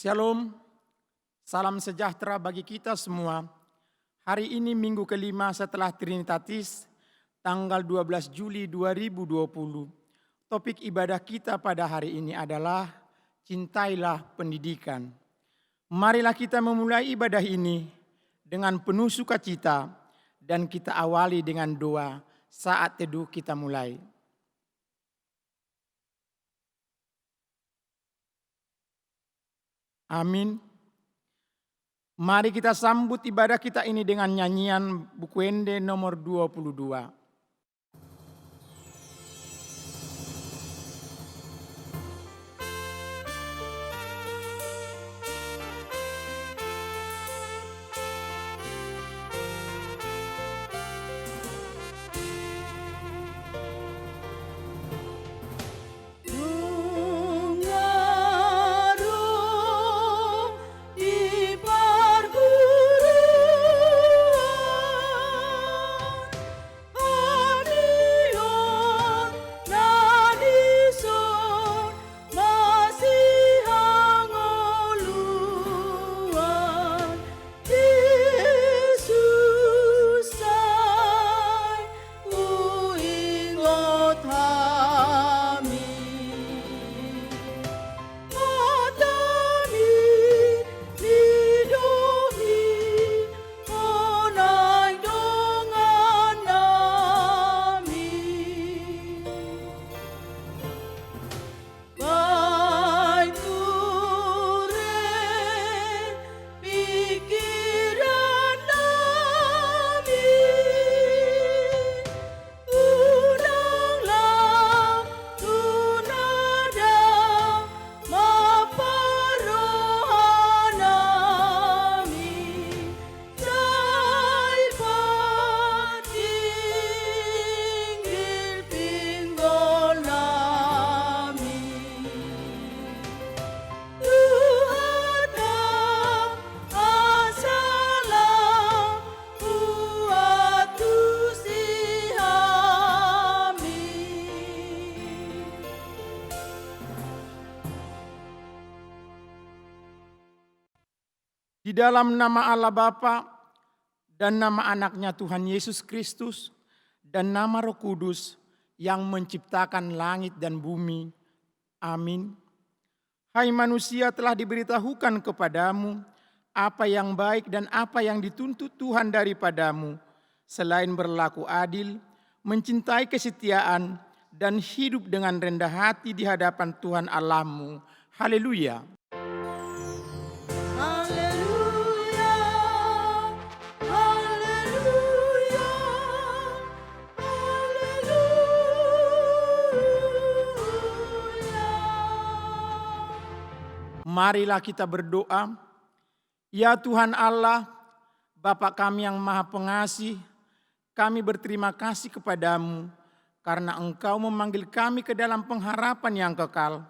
Shalom, salam sejahtera bagi kita semua. Hari ini minggu kelima setelah Trinitatis, tanggal 12 Juli 2020. Topik ibadah kita pada hari ini adalah Cintailah Pendidikan. Marilah kita memulai ibadah ini dengan penuh sukacita dan kita awali dengan doa saat teduh kita mulai. Amin. Mari kita sambut ibadah kita ini dengan nyanyian Bukuende nomor 22. Di dalam nama Allah Bapa dan nama anaknya Tuhan Yesus Kristus dan nama Roh Kudus yang menciptakan langit dan bumi. Amin. Hai manusia, telah diberitahukan kepadamu apa yang baik dan apa yang dituntut Tuhan daripadamu, selain berlaku adil, mencintai kesetiaan, dan hidup dengan rendah hati di hadapan Tuhan Allahmu. Haleluya. Marilah kita berdoa. Ya Tuhan Allah, Bapa kami yang Maha Pengasih, kami berterima kasih kepadamu karena Engkau memanggil kami ke dalam pengharapan yang kekal.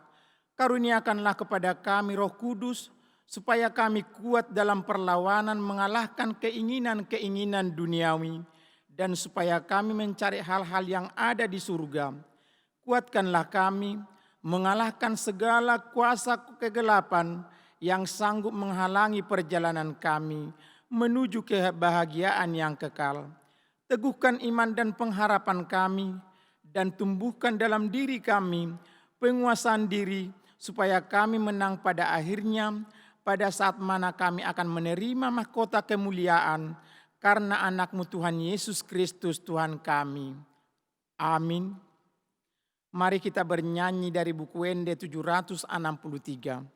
Karuniakanlah kepada kami Roh Kudus supaya kami kuat dalam perlawanan mengalahkan keinginan-keinginan duniawi dan supaya kami mencari hal-hal yang ada di surga. Kuatkanlah kami mengalahkan segala kuasa kegelapan yang sanggup menghalangi perjalanan kami menuju kebahagiaan yang kekal. Teguhkan iman dan pengharapan kami dan tumbuhkan dalam diri kami penguasaan diri supaya kami menang pada akhirnya pada saat mana kami akan menerima mahkota kemuliaan karena anak-Mu Tuhan Yesus Kristus Tuhan kami. Amin. Mari kita bernyanyi dari Bukuende 763.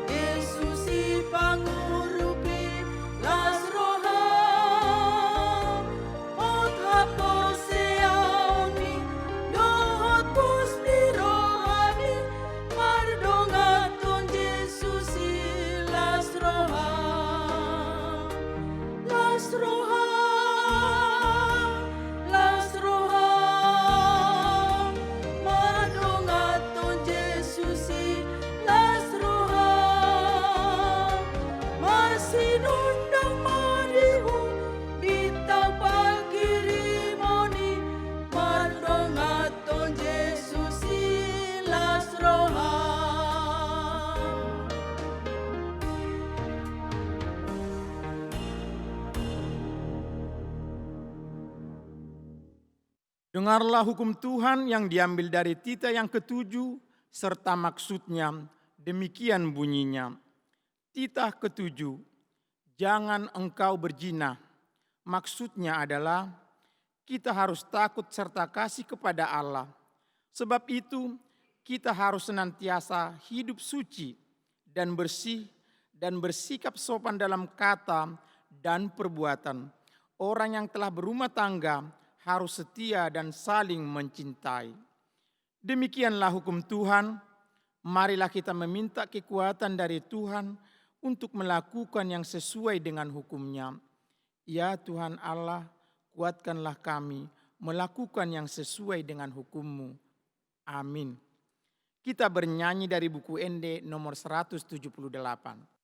Yesus si pangurupi las rohan Dengarlah hukum Tuhan yang diambil dari Tita yang ketujuh serta maksudnya. Demikian bunyinya. Titah ketujuh, jangan engkau berzina. Maksudnya adalah kita harus takut serta kasih kepada Allah. Sebab itu kita harus senantiasa hidup suci dan bersih dan bersikap sopan dalam kata dan perbuatan. Orang yang telah berumah tangga harus setia dan saling mencintai. Demikianlah hukum Tuhan. Marilah kita meminta kekuatan dari Tuhan untuk melakukan yang sesuai dengan hukum-Nya. Ya Tuhan Allah, kuatkanlah kami melakukan yang sesuai dengan hukum-Mu. Amin. Kita bernyanyi dari buku Ende nomor 178.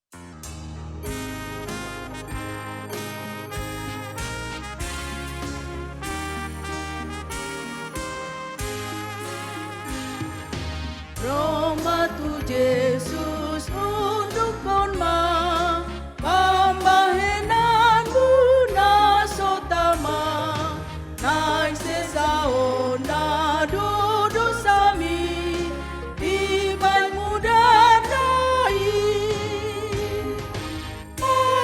Roma tu Yesus untuk konma pambahenan buna sotama naik sesaon na dudu sami di baik muda dai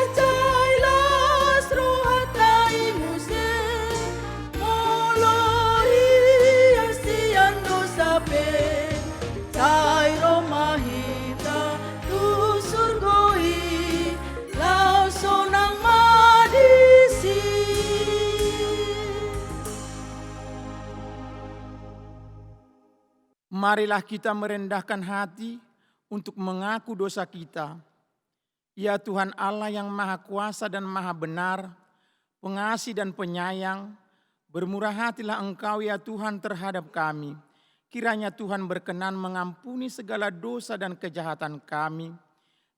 acailas rohatai muse molori asian dosape Sai Roma hita tu surgoi lau sonang madisi. Marilah kita merendahkan hati untuk mengaku dosa kita. Ya Tuhan Allah yang Maha Kuasa dan Maha Benar, pengasih dan penyayang, bermurah hatilah Engkau ya Tuhan terhadap kami. Kiranya Tuhan berkenan mengampuni segala dosa dan kejahatan kami.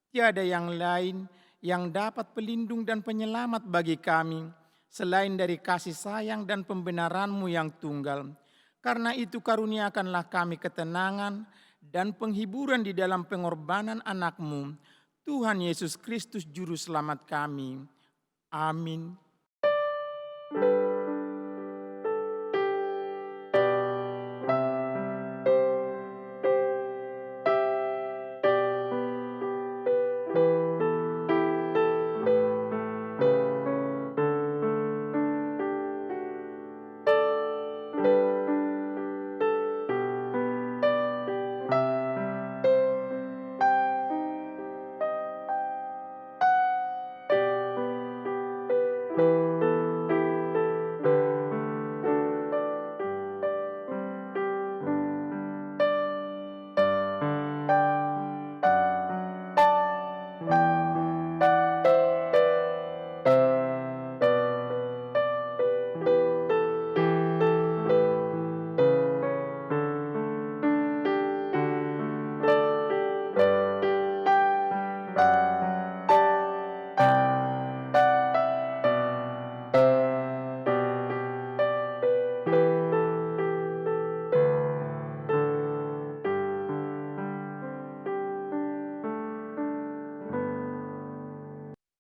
Tiada yang lain yang dapat pelindung dan penyelamat bagi kami, selain dari kasih sayang dan pembenaran-Mu yang tunggal. Karena itu karuniakanlah kami ketenangan dan penghiburan di dalam pengorbanan anak-Mu, Tuhan Yesus Kristus Juru Selamat kami. Amin.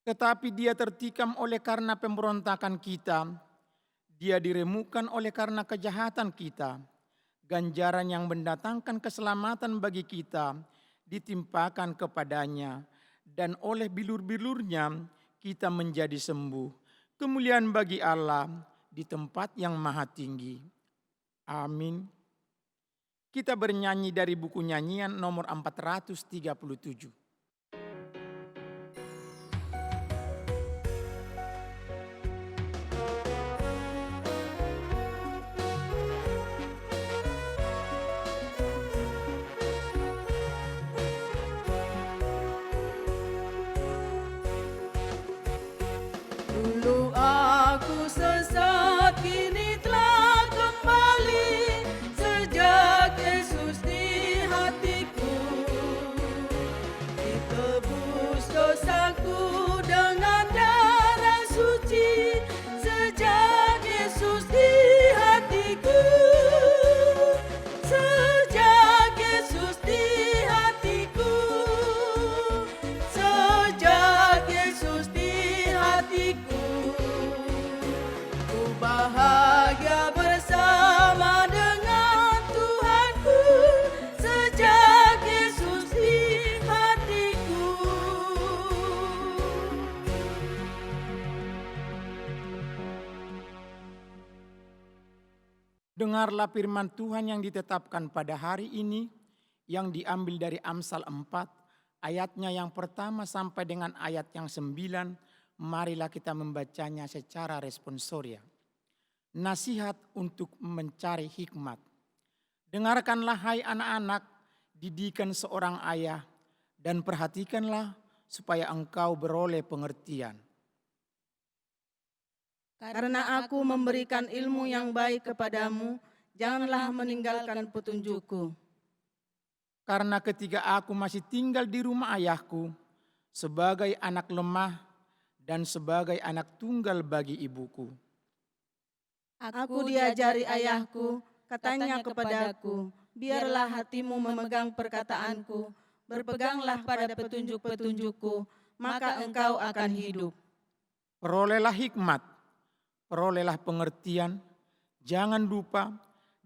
Tetapi dia tertikam oleh karena pemberontakan kita, dia diremukkan oleh karena kejahatan kita. Ganjaran yang mendatangkan keselamatan bagi kita ditimpakan kepadanya, dan oleh bilur-bilurnya kita menjadi sembuh. Kemuliaan bagi Allah di tempat yang maha tinggi. Amin. Kita bernyanyi dari buku nyanyian nomor 437. Dulu aku sesat, kini telah kembali sejak Yesus di hatiku. Ditebus dosaku dengan darah suci sejak Yesus di hatiku. Sejak Yesus di hatiku. Sejak Yesus di hatiku. Ku bahagia bersama dengarlah firman Tuhan yang ditetapkan pada hari ini, yang diambil dari Amsal 4, ayatnya yang pertama sampai dengan ayat yang 9. Marilah kita membacanya secara responsoria. Nasihat untuk mencari hikmat. Dengarkanlah hai anak-anak, didikan seorang ayah, dan perhatikanlah supaya engkau beroleh pengertian. Karena aku memberikan ilmu yang baik kepadamu, janganlah meninggalkan petunjukku. Karena ketika aku masih tinggal di rumah ayahku, sebagai anak lemah dan sebagai anak tunggal bagi ibuku. Aku diajari ayahku, katanya kepadaku, biarlah hatimu memegang perkataanku, berpeganglah pada petunjuk-petunjukku, maka engkau akan hidup. Perolehlah hikmat, perolehlah pengertian, jangan lupa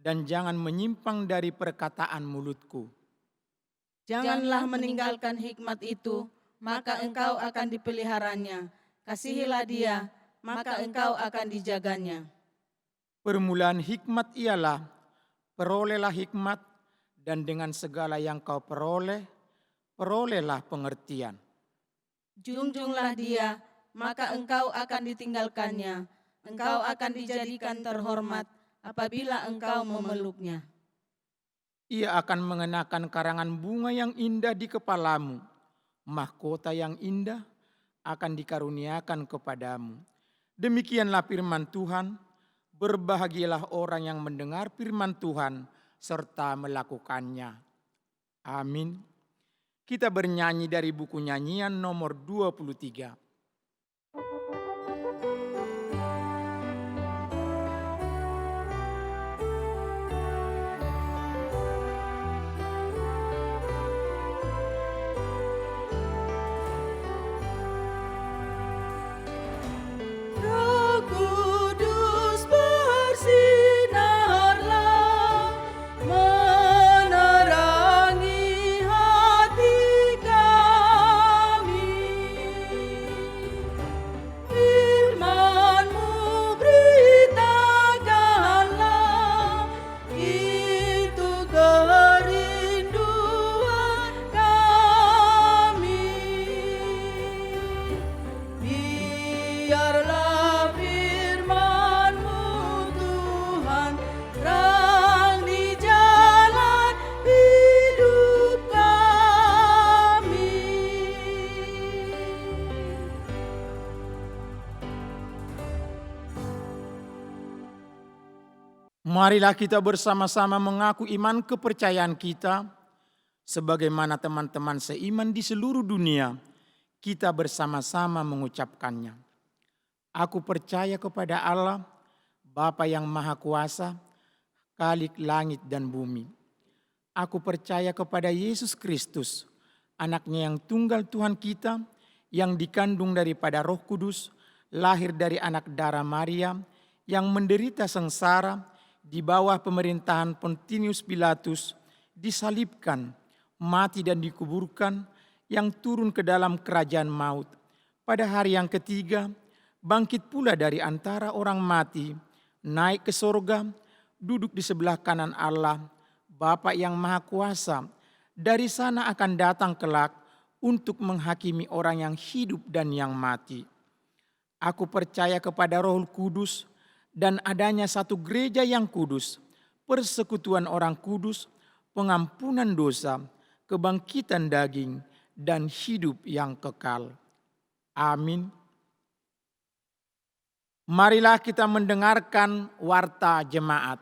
dan jangan menyimpang dari perkataan mulutku. Janganlah meninggalkan hikmat itu, maka engkau akan dipeliharanya. Kasihilah dia, maka engkau akan dijaganya. Permulaan hikmat ialah, perolehlah hikmat, dan dengan segala yang kau peroleh, perolehlah pengertian. Junjunglah dia, maka engkau akan ditinggalkannya. Engkau akan dijadikan terhormat apabila engkau memeluknya. Ia akan mengenakan karangan bunga yang indah di kepalamu, mahkota yang indah akan dikaruniakan kepadamu. Demikianlah firman Tuhan, berbahagialah orang yang mendengar firman Tuhan serta melakukannya. Amin. Kita bernyanyi dari buku nyanyian nomor 23. Roh Kudus bersinarlah, menerangi hati kami. Firman-Mu beritakanlah, itu kerinduan kami. Biarlah firman-Mu Tuhan, terang di jalan hidup kami. Marilah kita bersama-sama mengaku iman kepercayaan kita, sebagaimana teman-teman seiman di seluruh dunia, kita bersama-sama mengucapkannya. Aku percaya kepada Allah, Bapa yang Maha Kuasa, Khalik langit dan bumi. Aku percaya kepada Yesus Kristus, anaknya yang tunggal Tuhan kita, yang dikandung daripada Roh Kudus, lahir dari anak darah Maria, yang menderita sengsara di bawah pemerintahan Pontius Pilatus, disalibkan, mati dan dikuburkan, yang turun ke dalam kerajaan maut. Pada hari yang ketiga, bangkit pula dari antara orang mati, naik ke sorga, duduk di sebelah kanan Allah, Bapa yang Maha Kuasa. Dari sana akan datang kelak untuk menghakimi orang yang hidup dan yang mati. Aku percaya kepada Roh Kudus dan adanya satu gereja yang kudus, persekutuan orang kudus, pengampunan dosa, kebangkitan daging, dan hidup yang kekal. Amin. Marilah kita mendengarkan warta jemaat.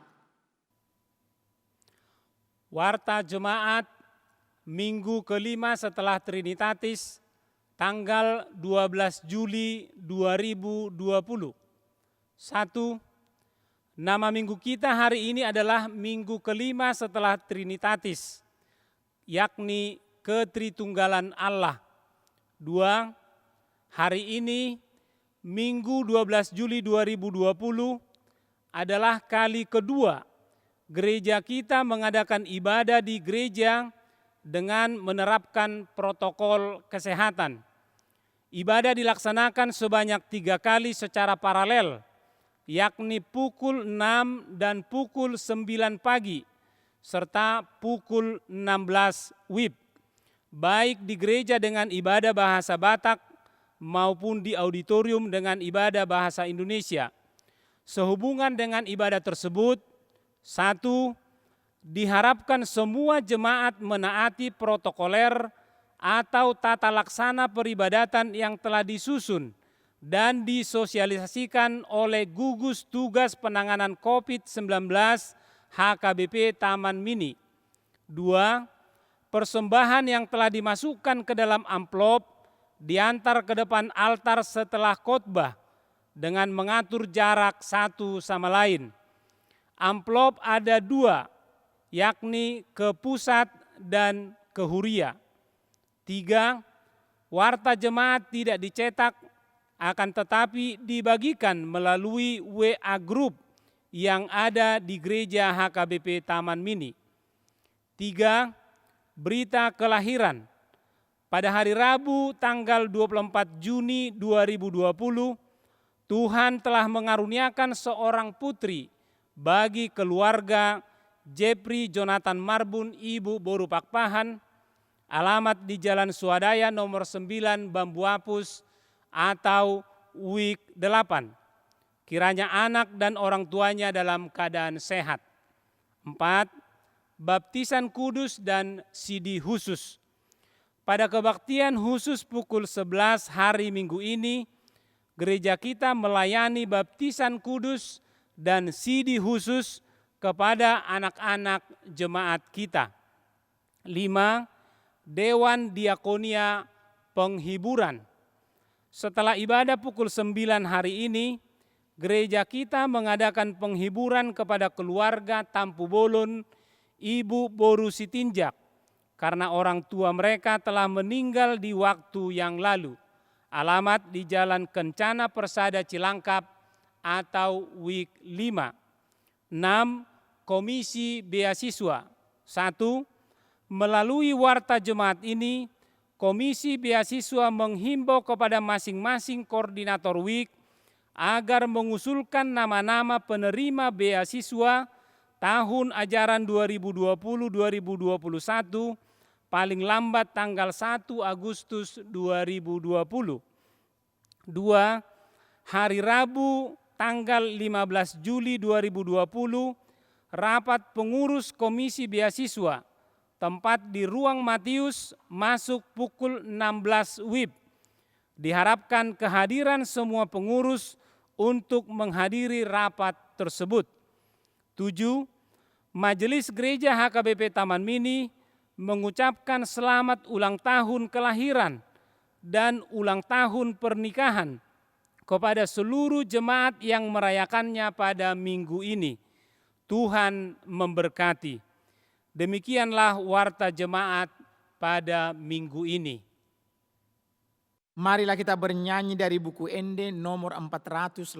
Warta Jemaat Minggu kelima setelah Trinitatis, tanggal 12 Juli 2020. 1. Nama minggu kita hari ini adalah Minggu kelima setelah Trinitatis, yakni Ketritunggalan Allah. 2. Hari ini Minggu 12 Juli 2020 adalah kali kedua gereja kita mengadakan ibadah di gereja dengan menerapkan protokol kesehatan. Ibadah dilaksanakan sebanyak 3 kali secara paralel yakni pukul 6 dan pukul 9 pagi, serta pukul 16 WIB, baik di gereja dengan ibadah bahasa Batak maupun di auditorium dengan ibadah bahasa Indonesia. Sehubungan dengan ibadah tersebut, 1. Diharapkan semua jemaat menaati protokoler atau tata laksana peribadatan yang telah disusun dan disosialisasikan oleh Gugus Tugas Penanganan COVID-19 HKBP Taman Mini. 2. Persembahan yang telah dimasukkan ke dalam amplop diantar ke depan altar setelah khotbah dengan mengatur jarak satu sama lain. Amplop ada 2, yakni ke pusat dan ke huria. 3. Warta jemaat tidak dicetak, akan tetapi dibagikan melalui WA Group yang ada di gereja HKBP Taman Mini. 3. Berita kelahiran. Pada hari Rabu tanggal 24 Juni 2020, Tuhan telah mengaruniakan seorang putri bagi keluarga Jeffrey Jonathan Marbun, Ibu Boru Pakpahan, alamat di Jalan Swadaya nomor 9 Bambu Apus atau WIK 8. Kiranya anak dan orang tuanya dalam keadaan sehat. 4. Baptisan kudus dan sidi khusus. Pada kebaktian khusus pukul 11 hari Minggu ini, gereja kita melayani baptisan kudus dan sidi khusus kepada anak-anak jemaat kita. 5. Dewan Diakonia Penghiburan. Setelah ibadah pukul 9 hari ini, gereja kita mengadakan penghiburan kepada keluarga Tampu Bolon, Ibu Boru Sitinjak, karena orang tua mereka telah meninggal di waktu yang lalu. Alamat di Jalan Kencana Persada Cilangkap atau WIK 5. 6. Komisi Beasiswa. 1. Melalui warta jemaat ini, Komisi Beasiswa menghimbau kepada masing-masing koordinator WIK agar mengusulkan nama-nama penerima beasiswa tahun ajaran 2020-2021 paling lambat tanggal 1 Agustus 2020. 2. Hari Rabu tanggal 15 Juli 2020, rapat pengurus Komisi Beasiswa, tempat di Ruang Matius, masuk pukul 16 WIB. Diharapkan kehadiran semua pengurus untuk menghadiri rapat tersebut. 7. Majelis Gereja HKBP Taman Mini mengucapkan selamat ulang tahun kelahiran dan ulang tahun pernikahan kepada seluruh jemaat yang merayakannya pada minggu ini. Tuhan memberkati. Demikianlah warta jemaat pada minggu ini. Marilah kita bernyanyi dari buku Ende nomor 481.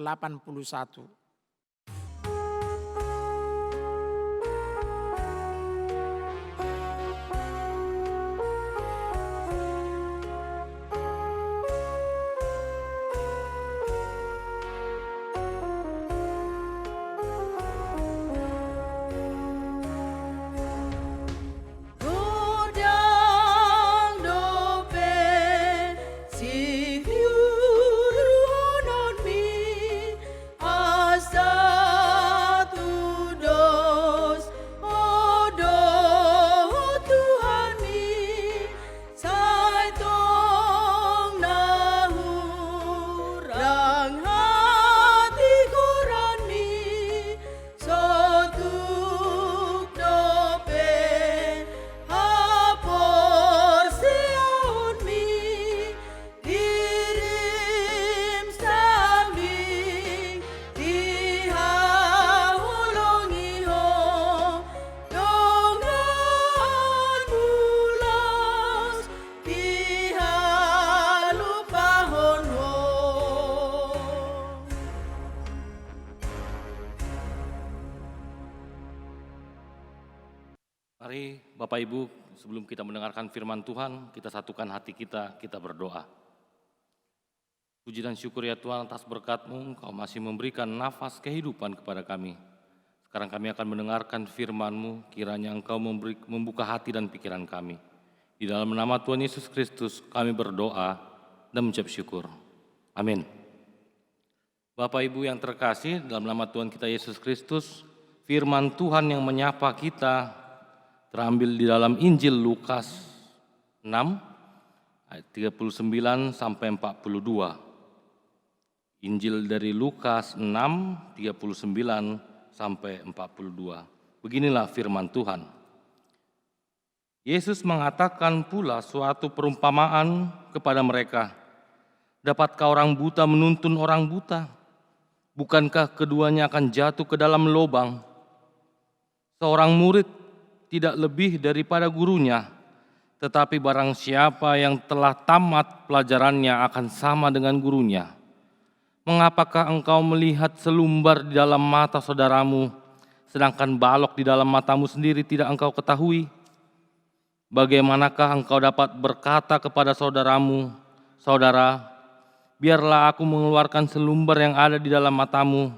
Mari Bapak Ibu, sebelum kita mendengarkan firman Tuhan, kita satukan hati kita berdoa. Puji dan syukur ya Tuhan atas berkat-Mu, Engkau masih memberikan nafas kehidupan kepada kami. Sekarang kami akan mendengarkan firman-Mu, kiranya Engkau membuka hati dan pikiran kami. Di dalam nama Tuhan Yesus Kristus kami berdoa dan mengucap syukur. Amin. Bapak Ibu yang terkasih, dalam nama Tuhan kita Yesus Kristus, firman Tuhan yang menyapa kita terambil di dalam Injil Lukas 6 ayat 39 sampai 42. Injil dari Lukas 6, 39 sampai 42. Beginilah firman Tuhan. Yesus mengatakan pula suatu perumpamaan kepada mereka. Dapatkah orang buta menuntun orang buta? Bukankah keduanya akan jatuh ke dalam lubang? Seorang murid tidak lebih daripada gurunya, tetapi barang siapa yang telah tamat pelajarannya akan sama dengan gurunya. Mengapakah engkau melihat selumbar di dalam mata saudaramu, sedangkan balok di dalam matamu sendiri tidak engkau ketahui? Bagaimanakah engkau dapat berkata kepada saudaramu, "Saudara, biarlah aku mengeluarkan selumbar yang ada di dalam matamu,"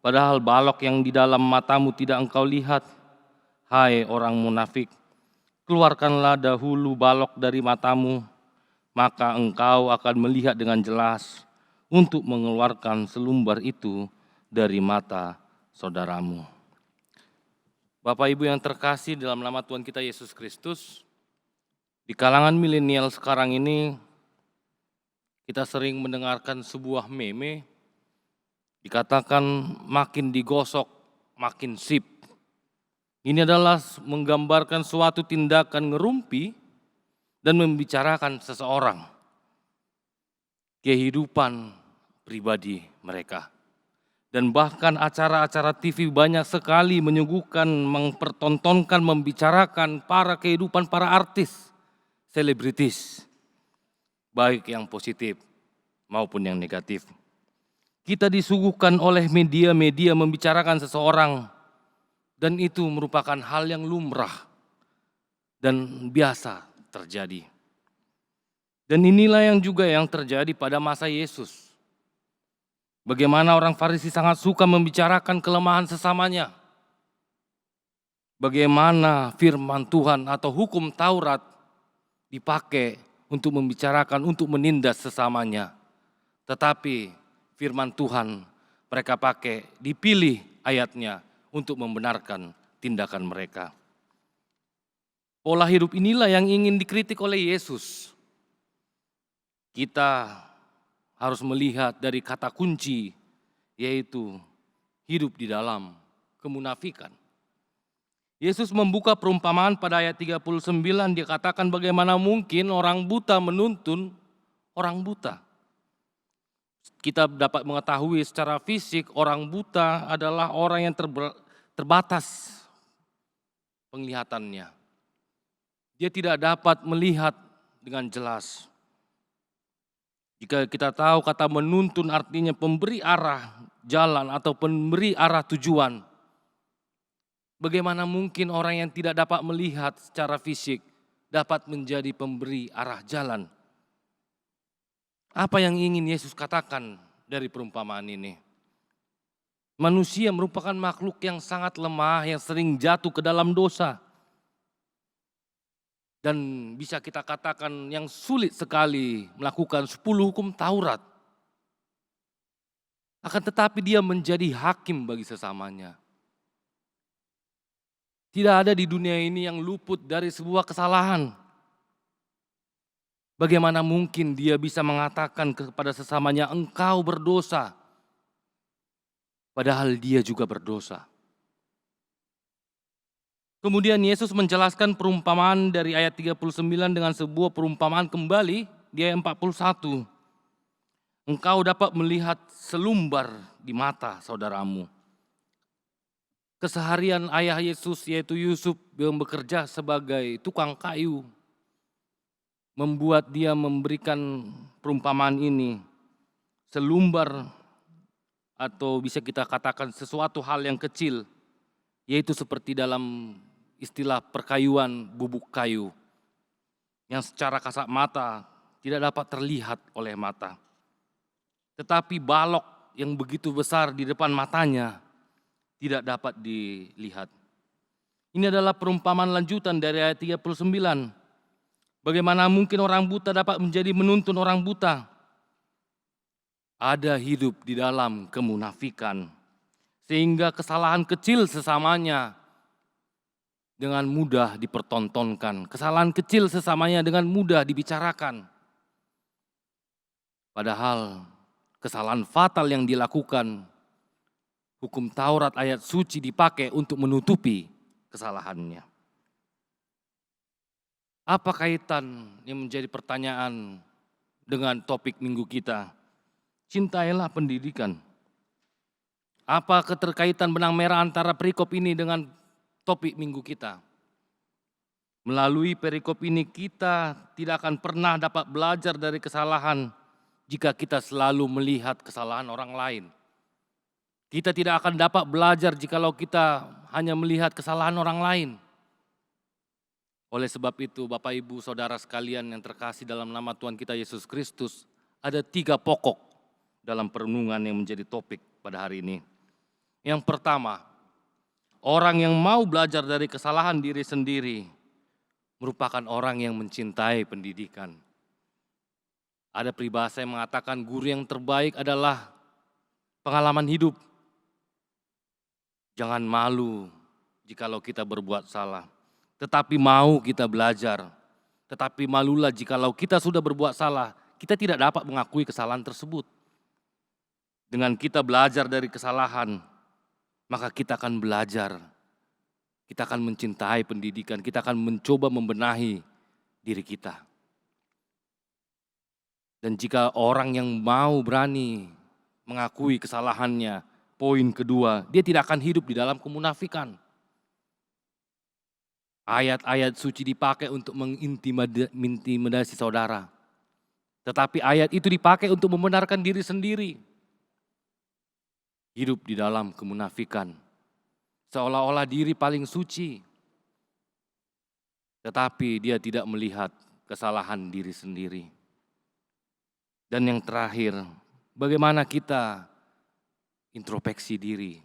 padahal balok yang di dalam matamu tidak engkau lihat? Hai orang munafik, keluarkanlah dahulu balok dari matamu, maka engkau akan melihat dengan jelas untuk mengeluarkan selumbar itu dari mata saudaramu. Bapak Ibu yang terkasih dalam nama Tuhan kita Yesus Kristus, di kalangan milenial sekarang ini kita sering mendengarkan sebuah meme, dikatakan makin digosok makin sip. Ini adalah menggambarkan suatu tindakan ngerumpi dan membicarakan seseorang, kehidupan pribadi mereka. Dan bahkan acara-acara TV banyak sekali menyuguhkan, mempertontonkan, membicarakan kehidupan para artis, selebritis, baik yang positif maupun yang negatif. Kita disuguhkan oleh media-media membicarakan seseorang, dan itu merupakan hal yang lumrah dan biasa terjadi. Dan inilah yang juga yang terjadi pada masa Yesus. Bagaimana orang Farisi sangat suka membicarakan kelemahan sesamanya. Bagaimana firman Tuhan atau hukum Taurat dipakai untuk membicarakan, untuk menindas sesamanya. Tetapi firman Tuhan mereka pakai, dipilih ayatnya untuk membenarkan tindakan mereka. Pola hidup inilah yang ingin dikritik oleh Yesus. Kita harus melihat dari kata kunci, yaitu hidup di dalam kemunafikan. Yesus membuka perumpamaan pada ayat 39, dia katakan bagaimana mungkin orang buta menuntun orang buta. Kita dapat mengetahui secara fisik orang buta adalah orang yang terbatas penglihatannya. Dia tidak dapat melihat dengan jelas. Jika kita tahu kata menuntun artinya pemberi arah jalan atau pemberi arah tujuan. Bagaimana mungkin orang yang tidak dapat melihat secara fisik dapat menjadi pemberi arah jalan? Apa yang ingin Yesus katakan dari perumpamaan ini? Manusia merupakan makhluk yang sangat lemah, yang sering jatuh ke dalam dosa. Dan bisa kita katakan yang sulit sekali melakukan 10 hukum Taurat. Akan tetapi dia menjadi hakim bagi sesamanya. Tidak ada di dunia ini yang luput dari sebuah kesalahan. Bagaimana mungkin dia bisa mengatakan kepada sesamanya, engkau berdosa, padahal dia juga berdosa. Kemudian Yesus menjelaskan perumpamaan dari ayat 39 dengan sebuah perumpamaan kembali di ayat 41. Engkau dapat melihat selumbar di mata saudaramu. Keseharian ayah Yesus yaitu Yusuf yang bekerja sebagai tukang kayu membuat dia memberikan perumpamaan ini. Selumbar atau bisa kita katakan sesuatu hal yang kecil, yaitu seperti dalam istilah perkayuan bubuk kayu yang secara kasat mata tidak dapat terlihat oleh mata. tetapi balok yang begitu besar di depan matanya tidak dapat dilihat. Ini adalah perumpamaan lanjutan dari ayat 39. Bagaimana mungkin orang buta dapat menjadi menuntun orang buta? Ada hidup di dalam kemunafikan, sehingga kesalahan kecil sesamanya dengan mudah dipertontonkan. Kesalahan kecil sesamanya dengan mudah dibicarakan. Padahal kesalahan fatal yang dilakukan, hukum Taurat ayat suci dipakai untuk menutupi kesalahannya. Apa kaitan yang menjadi pertanyaan dengan topik minggu kita? Cintailah pendidikan. Apa keterkaitan benang merah antara perikop ini dengan topik minggu kita? Melalui perikop ini kita tidak akan pernah dapat belajar dari kesalahan jika kita selalu melihat kesalahan orang lain. Kita tidak akan dapat belajar jikalau kita hanya melihat kesalahan orang lain. Oleh sebab itu, Bapak, Ibu, Saudara sekalian yang terkasih dalam nama Tuhan kita Yesus Kristus, ada 3 pokok dalam perenungan yang menjadi topik pada hari ini. Yang pertama, orang yang mau belajar dari kesalahan diri sendiri merupakan orang yang mencintai pendidikan. Ada peribahasa yang mengatakan guru yang terbaik adalah pengalaman hidup. Jangan malu jikalau kita berbuat salah, tetapi mau kita belajar. Tetapi malulah jikalau kita sudah berbuat salah, kita tidak dapat mengakui kesalahan tersebut. Dengan kita belajar dari kesalahan, maka kita akan belajar. Kita akan mencintai pendidikan, kita akan mencoba membenahi diri kita. Dan jika orang yang mau berani mengakui kesalahannya, poin kedua, dia tidak akan hidup di dalam kemunafikan. Ayat-ayat suci dipakai untuk mengintimidasi saudara. Tetapi ayat itu dipakai untuk membenarkan diri sendiri. Hidup di dalam kemunafikan. Seolah-olah diri paling suci. Tetapi dia tidak melihat kesalahan diri sendiri. Dan yang terakhir, bagaimana kita introspeksi diri.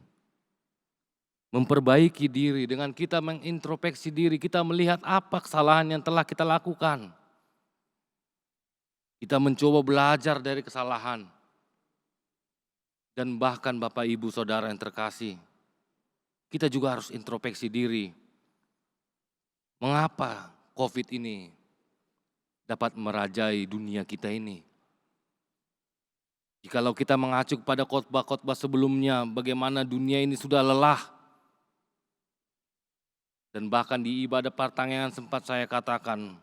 Memperbaiki diri, dengan kita mengintrospeksi diri, kita melihat apa kesalahan yang telah kita lakukan. Kita mencoba belajar dari kesalahan. Dan bahkan Bapak, Ibu, Saudara yang terkasih, kita juga harus introspeksi diri. Mengapa COVID ini dapat merajai dunia kita ini? Jikalau kita mengacu kepada khotbah-khotbah sebelumnya, bagaimana dunia ini sudah lelah. Dan bahkan di ibadah pertengahan sempat saya katakan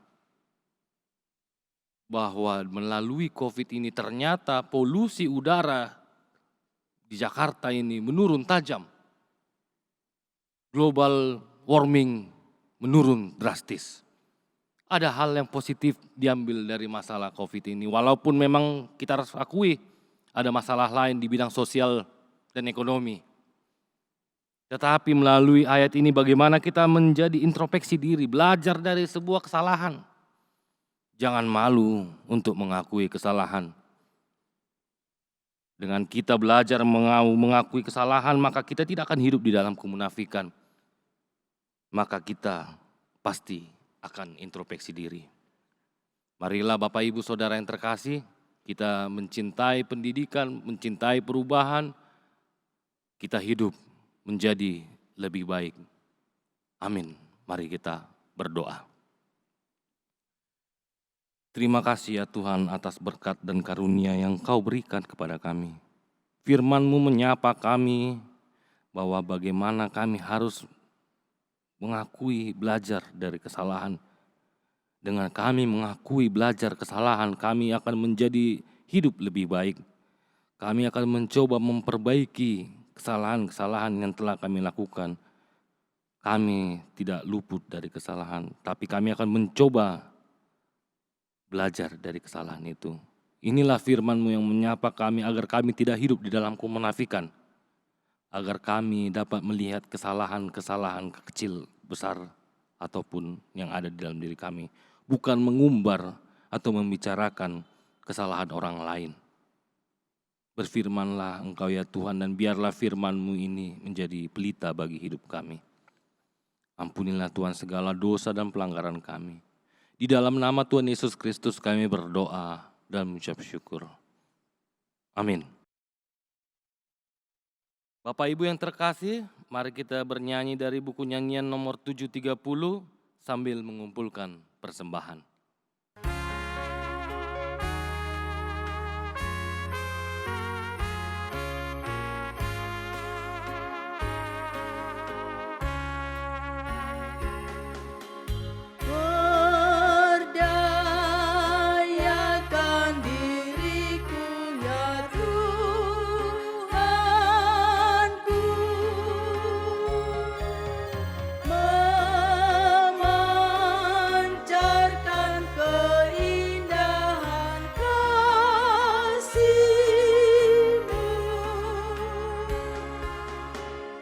bahwa melalui COVID ini ternyata polusi udara di Jakarta ini menurun tajam. Global warming menurun drastis. Ada hal yang positif diambil dari masalah COVID ini. Walaupun memang kita harus akui ada masalah lain di bidang sosial dan ekonomi. Tetapi melalui ayat ini bagaimana kita menjadi introspeksi diri, belajar dari sebuah kesalahan. Jangan malu untuk mengakui kesalahan. Dengan kita belajar mengakui kesalahan, maka kita tidak akan hidup di dalam kemunafikan. Maka kita pasti akan introspeksi diri. Marilah Bapak, Ibu, Saudara yang terkasih, kita mencintai pendidikan, mencintai perubahan, kita hidup menjadi lebih baik. Amin. Mari kita berdoa. Terima kasih ya Tuhan atas berkat dan karunia yang Kau berikan kepada kami. Firman-Mu menyapa kami bahwa bagaimana kami harus mengakui belajar dari kesalahan. Dengan kami mengakui belajar kesalahan, kami akan menjadi hidup lebih baik. Kami akan mencoba memperbaiki kesalahan-kesalahan yang telah kami lakukan. Kami tidak luput dari kesalahan, tapi kami akan mencoba belajar dari kesalahan itu. Inilah firman-Mu yang menyapa kami agar kami tidak hidup di dalam kemunafikan. Agar kami dapat melihat kesalahan-kesalahan kecil, besar, ataupun yang ada di dalam diri kami. Bukan mengumbar atau membicarakan kesalahan orang lain. Berfirmanlah Engkau ya Tuhan, dan biarlah firman-Mu ini menjadi pelita bagi hidup kami. Ampunilah Tuhan segala dosa dan pelanggaran kami. Di dalam nama Tuhan Yesus Kristus kami berdoa dan mengucap syukur. Amin. Bapak Ibu yang terkasih, mari kita bernyanyi dari buku nyanyian nomor 730 sambil mengumpulkan persembahan. Berdayakan diriku ya Tuhanku, memancarkan keindahan kasih-Mu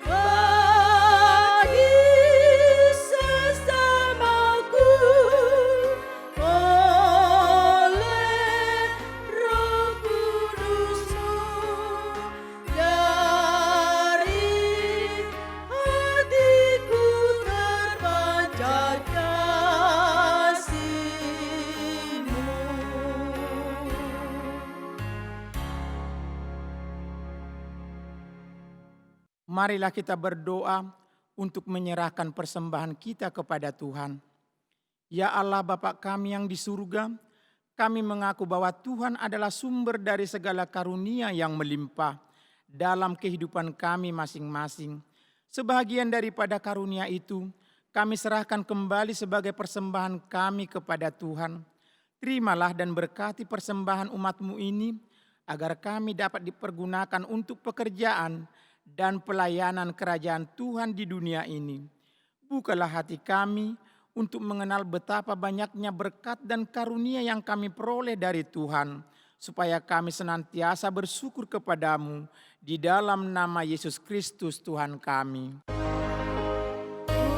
bagi sesamaku oleh Roh Kudus-Mu, dari hatiku terpancar kasih-Mu. Marilah kita berdoa untuk menyerahkan persembahan kita kepada Tuhan. Ya Allah Bapa kami yang di surga, kami mengaku bahwa Tuhan adalah sumber dari segala karunia yang melimpah dalam kehidupan kami masing-masing. Sebahagian daripada karunia itu, kami serahkan kembali sebagai persembahan kami kepada Tuhan. Terimalah dan berkati persembahan umat-Mu ini, agar kami dapat dipergunakan untuk pekerjaan dan pelayanan kerajaan Tuhan di dunia ini. Bukalah hati kami untuk mengenal betapa banyaknya berkat dan karunia yang kami peroleh dari Tuhan, supaya kami senantiasa bersyukur kepadamu di dalam nama Yesus Kristus Tuhan kami.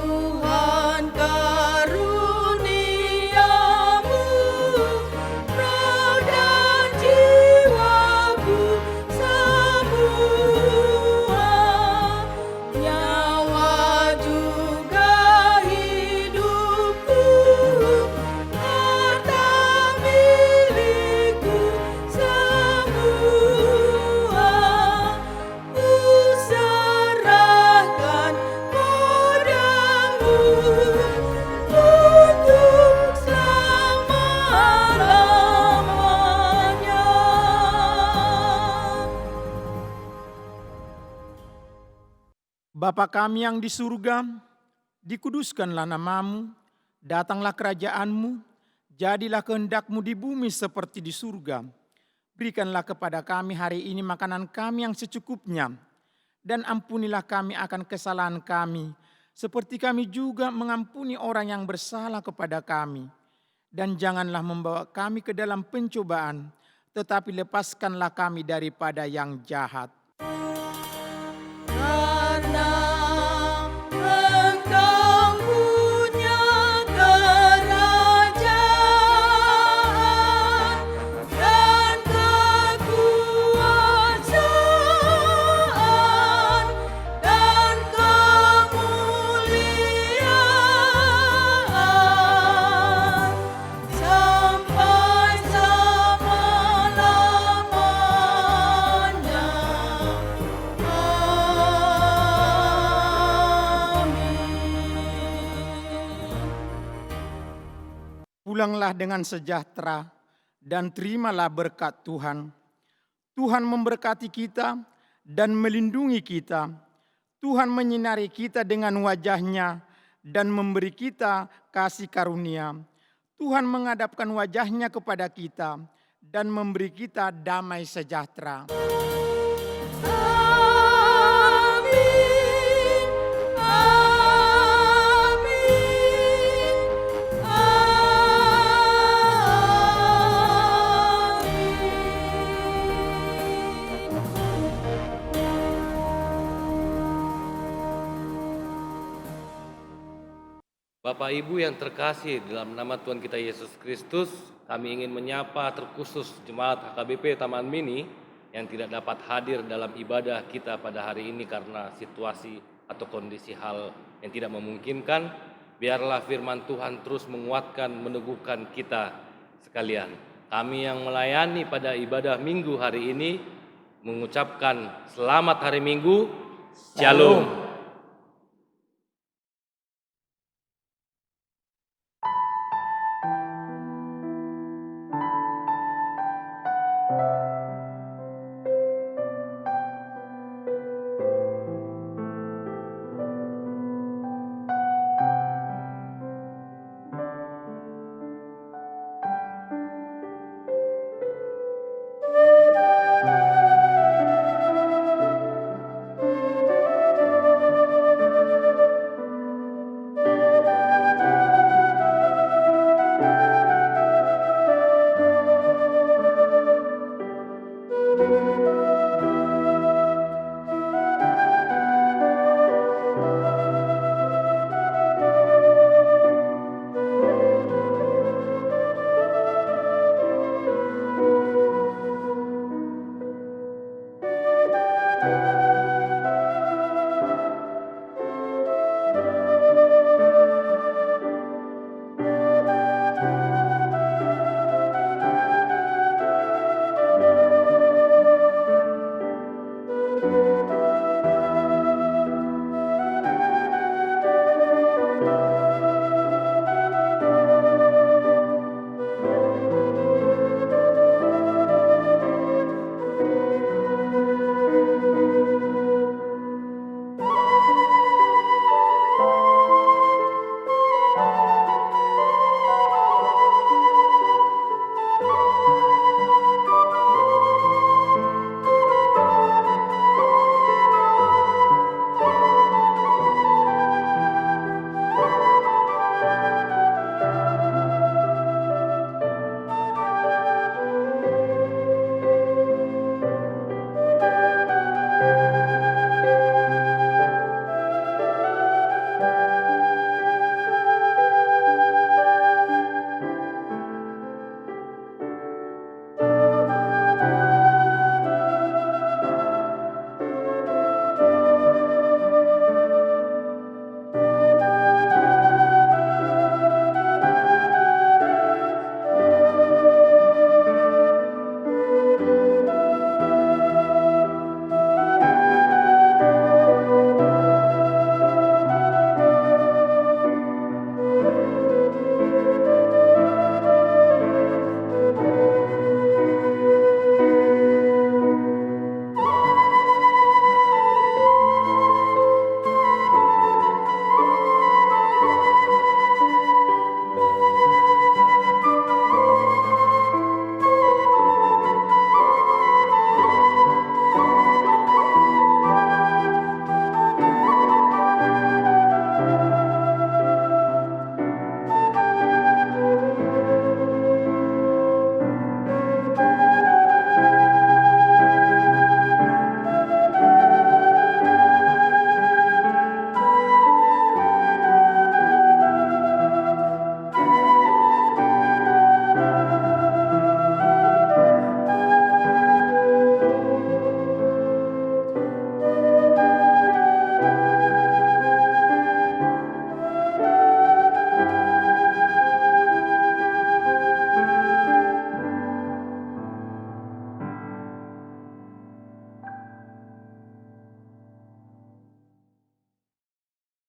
Tuhan karuniamu, roh dan jiwaku semua, nyawa juga hidupku, harta milikku semua, ku serahkan padamu untuk selama-lamanya. Bapa kami yang di surga, dikuduskanlah namamu, datanglah kerajaan-Mu, jadilah kehendak-Mu di bumi seperti di surga. Berikanlah kepada kami hari ini makanan kami yang secukupnya, dan ampunilah kami akan kesalahan kami, seperti kami juga mengampuni orang yang bersalah kepada kami. Dan janganlah membawa kami ke dalam pencobaan, tetapi lepaskanlah kami daripada yang jahat. Karena Engkau punya kerajaan dan kekuasaan dan kemuliaan sampai selama-lamanya. Pulanglah dengan sejahtera dan terimalah berkat Tuhan. Tuhan memberkati kita dan melindungi kita. Tuhan menyinari kita dengan wajah-Nya dan memberi kita kasih karunia. Tuhan menghadapkan wajah-Nya kepada kita dan memberi kita damai sejahtera. Amin. Amin. Bapak Ibu yang terkasih, dalam nama Tuhan kita Yesus Kristus, kami ingin menyapa terkhusus Jemaat HKBP Taman Mini yang tidak dapat hadir dalam ibadah kita pada hari ini karena situasi atau kondisi hal yang tidak memungkinkan, biarlah firman Tuhan terus menguatkan, meneguhkan kita sekalian. Kami yang melayani pada ibadah Minggu hari ini mengucapkan selamat hari Minggu, Shalom.